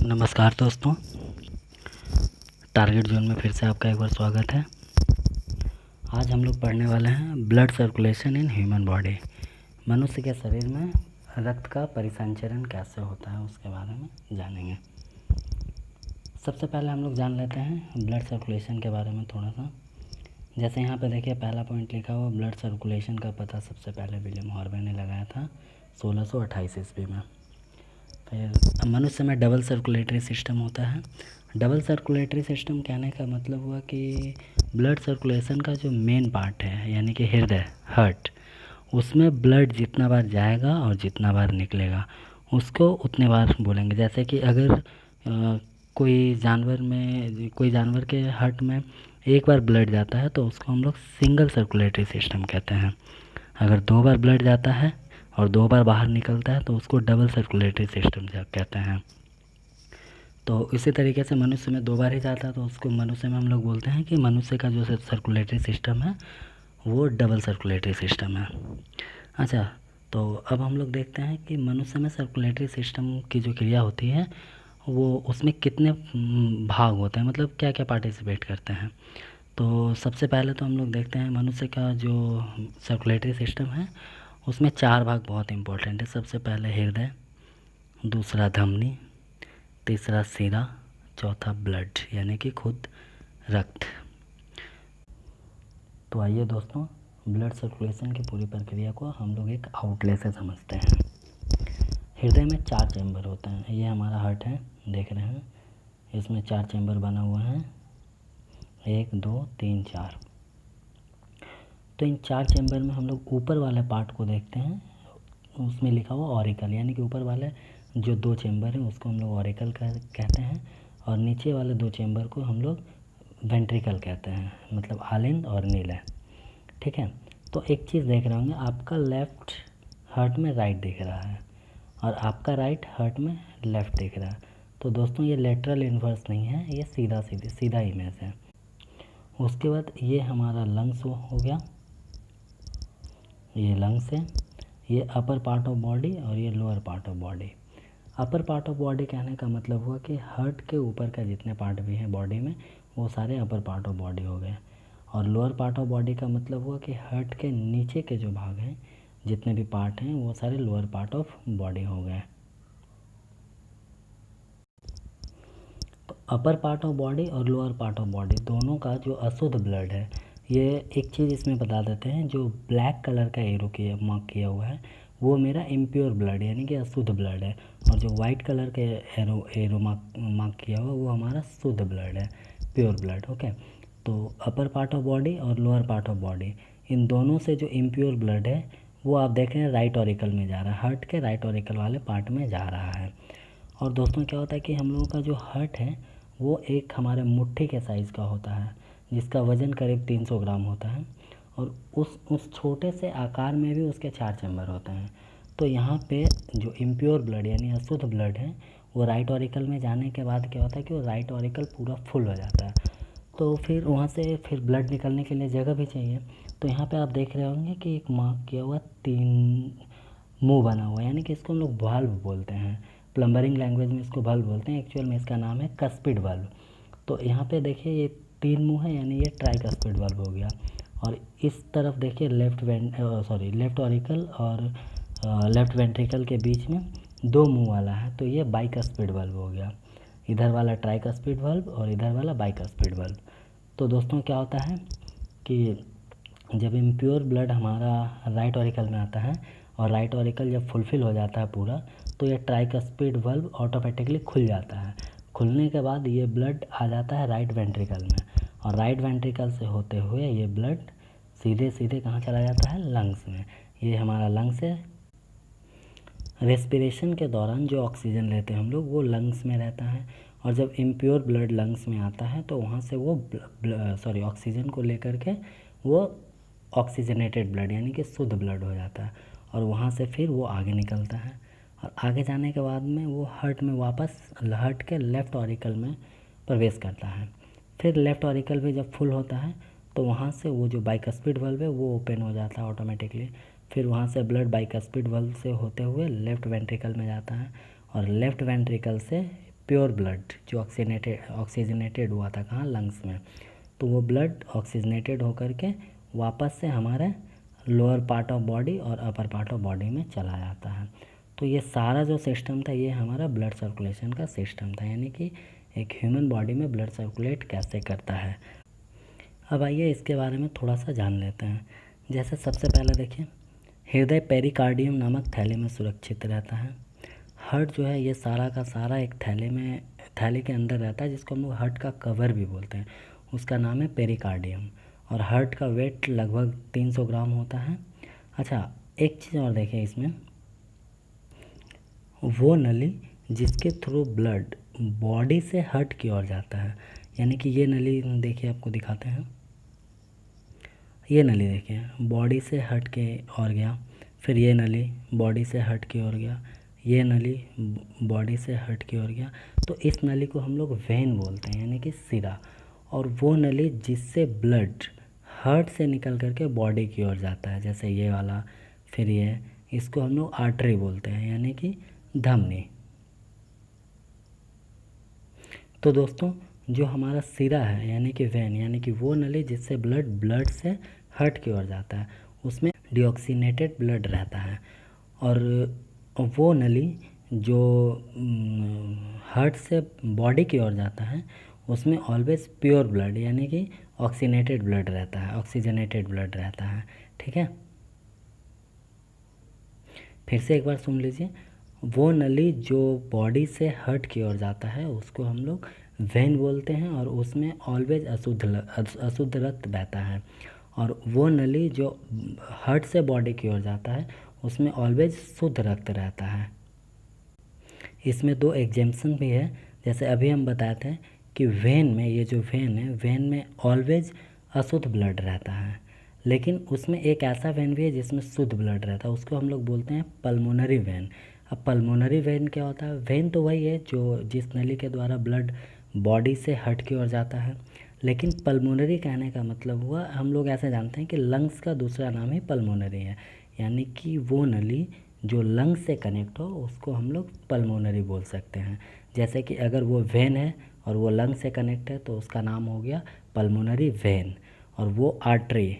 नमस्कार दोस्तों, target zone में फिर से आपका एक बार स्वागत है। आज हम लोग पढ़ने वाले हैं blood circulation in human body. मनुष्य के शरीर में रक्त का परिसंचरण कैसे होता है उसके बारे में जानेंगे। सबसे पहले हम लोग जान लेते हैं ब्लड सर्कुलेशन के बारे में थोड़ा सा। जैसे यहाँ पे देखिए पहला पॉइंट लिखा हुआ, ब्लड सर्कुलेशन का पता सबसे पहले विलियम हार्वे ने लगाया था 1628 ईस्वी में। फिर मनुष्य में डबल सर्कुलेटरी सिस्टम होता है। डबल सर्कुलेटरी सिस्टम कहने का मतलब हुआ कि ब्लड सर्कुलेशन का जो मेन पार्ट है यानी कि हृदय, हार्ट, उसमें ब्लड जितना बार जाएगा और जितना बार निकलेगा उसको उतने बार बोलेंगे। जैसे कि अगर कोई जानवर के हार्ट में एक बार ब्लड जाता है तो उसको हम लोग सिंगल सर्कुलेटरी सिस्टम कहते हैं। अगर 2 बार ब्लड जाता है और 2 बार बाहर निकलता है तो उसको डबल सर्कुलेटरी सिस्टम कहते हैं। तो इसी तरीके से मनुष्य में 2 बार ही जाता है तो उसको मनुष्य में हम लोग बोलते हैं कि मनुष्य का जो सर्कुलेटरी सिस्टम है वो डबल सर्कुलेटरी सिस्टम है। अच्छा, तो अब हम लोग देखते हैं कि मनुष्य में सर्कुलेटरी सिस्टम की जो क्रिया होती है वो उसमें कितने भाग होते हैं, मतलब क्या क्या पार्टिसिपेट करते हैं। तो सबसे पहले तो हम लोग देखते हैं मनुष्य का जो सर्कुलेटरी सिस्टम है उसमें 4 भाग बहुत इंपॉर्टेंट है। सबसे पहले हृदय, दूसरा धमनी, तीसरा सिरा, चौथा ब्लड यानी कि खुद रक्त। तो आइए दोस्तों, ब्लड सर्कुलेशन की पूरी प्रक्रिया को हम लोग एक आउटले से समझते हैं। हृदय में 4 चैम्बर होते हैं। ये हमारा हार्ट है, देख रहे हैं, इसमें 4 चैम्बर बना हुआ है, 1 2 3 4। तो इन 4 चैम्बर में हम लोग ऊपर वाले पार्ट को देखते हैं, उसमें लिखा हुआ ऑरिकल, यानी कि ऊपर वाले जो 2 चैम्बर हैं उसको हम लोग ऑरिकल कहते हैं, और नीचे वाले 2 चैम्बर को हम लोग वेंट्रिकल कहते हैं, मतलब आलिंद और नील। ठीक है। तो एक चीज़ देख रहे होंगे, आपका लेफ़्ट हार्ट में राइट दिख रहा है और आपका राइट हार्ट में लेफ़्ट दिख रहा है। तो दोस्तों ये लेटरल इन्वर्स नहीं है, ये सीधा इमेज है। उसके बाद ये हमारा लंग्स हो गया, ये लंग्स है, ये अपर पार्ट ऑफ बॉडी और ये lower part of body. Upper part of body कहने का मतलब हुआ कि हार्ट के ऊपर का जितने पार्ट भी हैं बॉडी में वो सारे अपर पार्ट ऑफ बॉडी हो गए, और लोअर पार्ट ऑफ बॉडी का मतलब हुआ कि हार्ट के नीचे के जो भाग हैं जितने भी पार्ट हैं वो सारे लोअर पार्ट ऑफ बॉडी हो गए। तो अपर पार्ट ऑफ बॉडी और लोअर पार्ट ऑफ बॉडी दोनों का जो अशुद्ध ब्लड है, ये एक चीज़ इसमें बता देते हैं, जो ब्लैक कलर का एरो मार्क किया हुआ है वो मेरा इम्प्योर ब्लड यानी कि अशुद्ध ब्लड है, और जो वाइट कलर के एरो मार्क किया हुआ वो हमारा शुद्ध ब्लड है, प्योर ब्लड। ओके। तो अपर पार्ट ऑफ बॉडी और लोअर पार्ट ऑफ बॉडी, इन दोनों से जो इम्प्योर ब्लड है वो आप देख रहे हैं राइट ऑरिकल में जा रहा है, हार्ट के राइट ऑरिकल वाले पार्ट में जा रहा है। और दोस्तों क्या होता है कि हम लोगों का जो हार्ट है वो एक हमारे मुट्ठी के साइज़ का होता है, जिसका वज़न करीब 300 ग्राम होता है, और उस छोटे से आकार में भी उसके 4 चैम्बर होते हैं। तो यहाँ पे जो इम्प्योर ब्लड यानी अशुद्ध ब्लड है वो राइट ऑरिकल में जाने के बाद क्या होता है कि वो राइट ऑरिकल पूरा फुल हो जाता है। तो फिर वहाँ से फिर ब्लड निकलने के लिए जगह भी चाहिए। तो यहाँ पे आप देख रहे होंगे कि एक मार्क किया हुआ 3 मुंह बना हुआ है, यानी कि इसको हम लोग वाल्व बोलते हैं, प्लम्बरिंग लैंग्वेज में इसको वाल्व बोलते हैं, एक्चुअल में इसका नाम है कस्पिड वाल्व। तो यहाँ पे देखिए ये 3 मुंह है यानी ये ट्राइकस्पिड वाल्व हो गया। और इस तरफ देखिए लेफ़्ट ऑरिकल और लेफ़्ट वेंट्रिकल के बीच में 2 मुंह वाला है, तो ये बाइकस्पिड वाल्व हो गया। इधर वाला ट्राइकस्पिड वाल्व और इधर वाला बाइकस्पिड वाल्व। तो दोस्तों क्या होता है कि जब इम्प्योर ब्लड हमारा राइट ऑरिकल में आता है और राइट ऑरिकल जब फुलफ़िल हो जाता है पूरा, तो ये ट्राइकस्पिड वाल्व ऑटोमेटिकली खुल जाता है। खुलने के बाद ये ब्लड आ जाता है राइट वेंट्रिकल में, और राइट वेंट्रिकल से होते हुए ये ब्लड सीधे सीधे कहाँ चला जाता है, लंग्स में। ये हमारा लंग्स है। रेस्पिरेशन के दौरान जो ऑक्सीजन लेते हैं हम लोग वो लंग्स में रहता है, और जब इम्प्योर ब्लड लंग्स में आता है तो वहाँ से वो ऑक्सीजन को लेकर के वो ऑक्सीजनेटेड ब्लड यानी कि शुद्ध ब्लड हो जाता है, और वहाँ से फिर वो आगे निकलता है, और आगे जाने के बाद में वो हार्ट में वापस हार्ट के लेफ़्ट ऑरिकल में प्रवेश करता है। फिर लेफ़्ट ऑरिकल भी जब फुल होता है तो वहाँ से वो जो बाइकस्पिड वाल्व है वो ओपन हो जाता है ऑटोमेटिकली। फिर वहाँ से ब्लड बाइकस्पिड वाल्व से होते हुए लेफ़्ट वेंट्रिकल में जाता है, और लेफ़्ट वेंट्रिकल से प्योर ब्लड जो ऑक्सीजनेटेड हुआ था कहाँ, लंग्स में, तो वो ब्लड ऑक्सीजनेटेड होकर के वापस से हमारे लोअर पार्ट ऑफ बॉडी और अपर पार्ट ऑफ बॉडी में चला जाता है। तो ये सारा जो सिस्टम था ये हमारा ब्लड सर्कुलेशन का सिस्टम था, यानी कि एक ह्यूमन बॉडी में ब्लड सर्कुलेट कैसे करता है। अब आइए इसके बारे में थोड़ा सा जान लेते हैं। जैसे सबसे पहले देखिए, हृदय पेरिकार्डियम नामक थैली में सुरक्षित रहता है। हार्ट जो है ये सारा का सारा एक थैली के अंदर रहता है, जिसको हम लोग हार्ट का कवर भी बोलते हैं, उसका नाम है पेरिकार्डियम। और हार्ट का वेट लगभग 300 ग्राम होता है। अच्छा, एक चीज़ और देखें इसमें, वो नली जिसके थ्रू ब्लड बॉडी से हार्ट की ओर जाता है, यानी कि ये नली देखिए, आपको दिखाते हैं, ये नली देखिए बॉडी से हार्ट के ओर गया, फिर ये नली बॉडी से हार्ट की ओर गया, ये नली बॉडी से हार्ट की ओर गया, तो इस नली को हम लोग वेन बोलते हैं, यानी कि सिरा। और वो नली जिससे ब्लड हार्ट से निकल करके बॉडी की ओर जाता है, जैसे ये वाला, फिर ये, इसको हम लोग आर्टरी बोलते हैं, यानी कि धमनी। तो दोस्तों, जो हमारा सिरा है यानी कि वेन, यानी कि वो नली जिससे ब्लड से हार्ट की ओर जाता है, उसमें डिऑक्सीनेटेड ब्लड रहता है। और वो नली जो हार्ट से बॉडी की ओर जाता है, उसमें ऑलवेज प्योर ब्लड यानी कि ऑक्सीनेटेड ब्लड रहता है, ऑक्सीजनेटेड ब्लड रहता है। ठीक है, फिर से एक बार सुन लीजिए, वो नली जो बॉडी से हार्ट की ओर जाता है उसको हम लोग वेन बोलते हैं, और उसमें ऑलवेज अशुद्ध रक्त बहता है। और वो नली जो हार्ट से बॉडी की ओर जाता है उसमें ऑलवेज शुद्ध रक्त रहता है। इसमें 2 एग्जेम्पशन भी है, जैसे अभी हम बताए थे कि वेन में, ये जो वेन है, वेन में ऑलवेज अशुद्ध ब्लड रहता है, लेकिन उसमें एक ऐसा वेन भी है जिसमें शुद्ध ब्लड रहता है, उसको हम लोग बोलते हैं पल्मोनरी वेन। अब पल्मोनरी वेन क्या होता है? वेन तो वही है जो जिस नली के द्वारा ब्लड बॉडी से हार्ट की ओर जाता है, लेकिन पल्मोनरी कहने का मतलब हुआ, हम लोग ऐसे जानते हैं कि लंग्स का दूसरा नाम ही पल्मोनरी है, यानी कि वो नली जो लंग्स से कनेक्ट हो उसको हम लोग पल्मोनरी बोल सकते हैं। जैसे कि अगर वो वेन है और वो लंग से कनेक्ट है तो उसका नाम हो गया पल्मोनरी वेन, और वो आर्टरी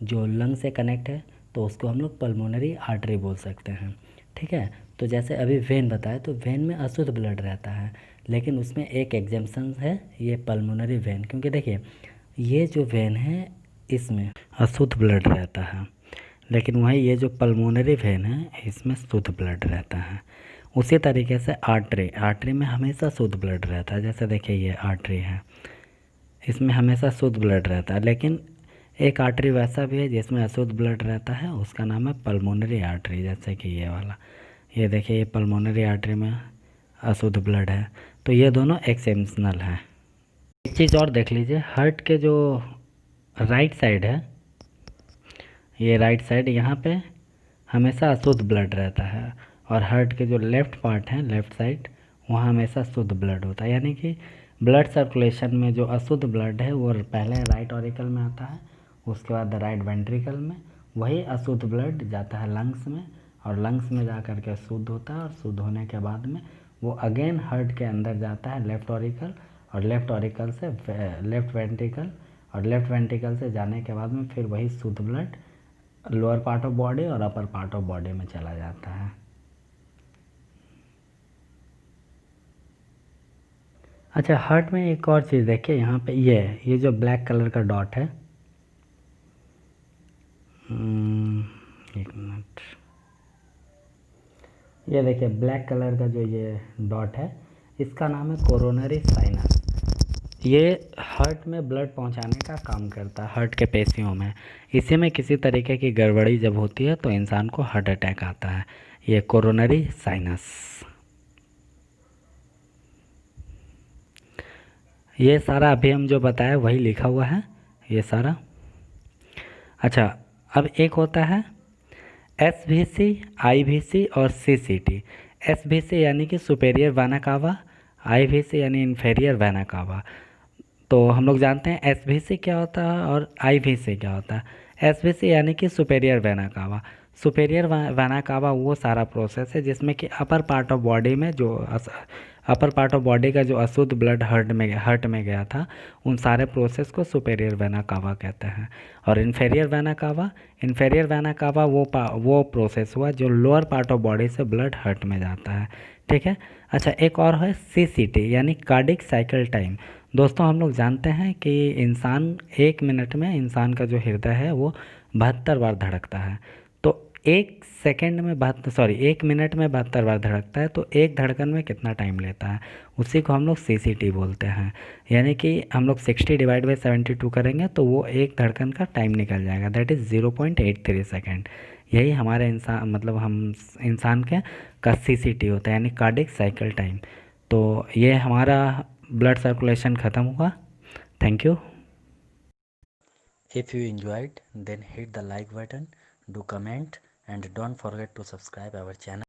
जो लंग से कनेक्ट है तो उसको हम लोग पल्मोनरी आर्टरी बोल सकते हैं। ठीक है, तो जैसे अभी वेन बताया, तो वेन में अशुद्ध ब्लड रहता है, लेकिन उसमें एक एग्जेम्पशन है, ये पल्मोनरी वेन, क्योंकि देखिए ये जो वेन है इसमें अशुद्ध ब्लड रहता है, लेकिन वहीं ये जो पल्मोनरी वेन है इसमें शुद्ध ब्लड रहता है। उसी तरीके से आर्टरी में हमेशा शुद्ध ब्लड रहता है, जैसे देखिए ये आर्टरी है, इसमें हमेशा शुद्ध ब्लड रहता है, लेकिन एक आर्टरी वैसा भी है जिसमें अशुद्ध ब्लड रहता है, उसका नाम है पल्मोनरी आर्टरी, जैसे कि ये वाला, ये देखिए ये पल्मोनरी आर्टरी में अशुद्ध ब्लड है। तो ये दोनों एक्सेप्शनल है। एक चीज़ और देख लीजिए, हार्ट के जो राइट साइड है, ये राइट साइड, यहाँ पे हमेशा अशुद्ध ब्लड रहता है, और हार्ट के जो लेफ़्ट पार्ट है, लेफ़्ट साइड, वहाँ हमेशा शुद्ध ब्लड होता है। यानी कि ब्लड सर्कुलेशन में जो अशुद्ध ब्लड है वो पहले राइट ऑरिकल में आता है, उसके बाद राइट वेंट्रिकल में, वही अशुद्ध ब्लड जाता है लंग्स में, और लंग्स में जा कर के शुद्ध होता है, और शुद्ध होने के बाद में वो अगेन हार्ट के अंदर जाता है लेफ़्ट ऑरिकल, और लेफ़्ट ऑरिकल से लेफ़्ट वेंट्रिकल, और लेफ़्ट वेंट्रिकल से जाने के बाद में फिर वही शुद्ध blood lower part of body और अपर पार्ट ऑफ बॉडी में चला जाता है। अच्छा, हार्ट में एक और चीज़ देखिए, यहाँ पे ये जो ब्लैक कलर का डॉट है, एक मिनट, ये देखिए ब्लैक कलर का जो ये डॉट है, इसका नाम है कोरोनरी साइनस। ये हार्ट में ब्लड पहुंचाने का काम करता है, हार्ट के पेशियों में। इसी में किसी तरीके की गड़बड़ी जब होती है तो इंसान को हार्ट अटैक आता है, ये कोरोनरी साइनस। ये सारा अभी हम जो बताया वही लिखा हुआ है, ये सारा। अच्छा, अब एक होता है SVC, IVC और CCT। SVC यानी कि सुपेरियर वेना कावा, IVC यानी इन्फेरियर वेना कावा। तो हम लोग जानते हैं SVC क्या होता है और IVC क्या होता है। SVC यानी कि superior vena cava. Superior vena cava वो सारा प्रोसेस है जिसमें कि अपर पार्ट ऑफ बॉडी में जो अपर पार्ट ऑफ बॉडी का जो अशुद्ध ब्लड हार्ट में गया था, उन सारे प्रोसेस को सुपेरियर वेना कावा कहते हैं। और इन्फेरियर वेना कावा वो प्रोसेस हुआ जो लोअर पार्ट ऑफ बॉडी से ब्लड हार्ट में जाता है। ठीक है। अच्छा, एक और है CCT यानी कार्डिक साइकिल टाइम। दोस्तों, हम लोग जानते हैं कि इंसान 1 मिनट में, इंसान का जो हृदय है वो 72 बार धड़कता है। तो 1 मिनट में 72 बार धड़कता है, तो एक धड़कन में कितना टाइम लेता है, उसी को हम लोग CCT बोलते हैं। यानी कि हम लोग 60/72 करेंगे तो वो एक धड़कन का टाइम निकल जाएगा, दैट इज़ 0.83 सेकेंड। यही हमारे इंसान मतलब हम इंसान के का CCT होता है, यानी कार्डिक साइकिल टाइम। तो ये हमारा ब्लड सर्कुलेशन ख़त्म हुआ। Thank you. If you enjoyed, then hit the like button, do comment, and don't forget to subscribe our channel.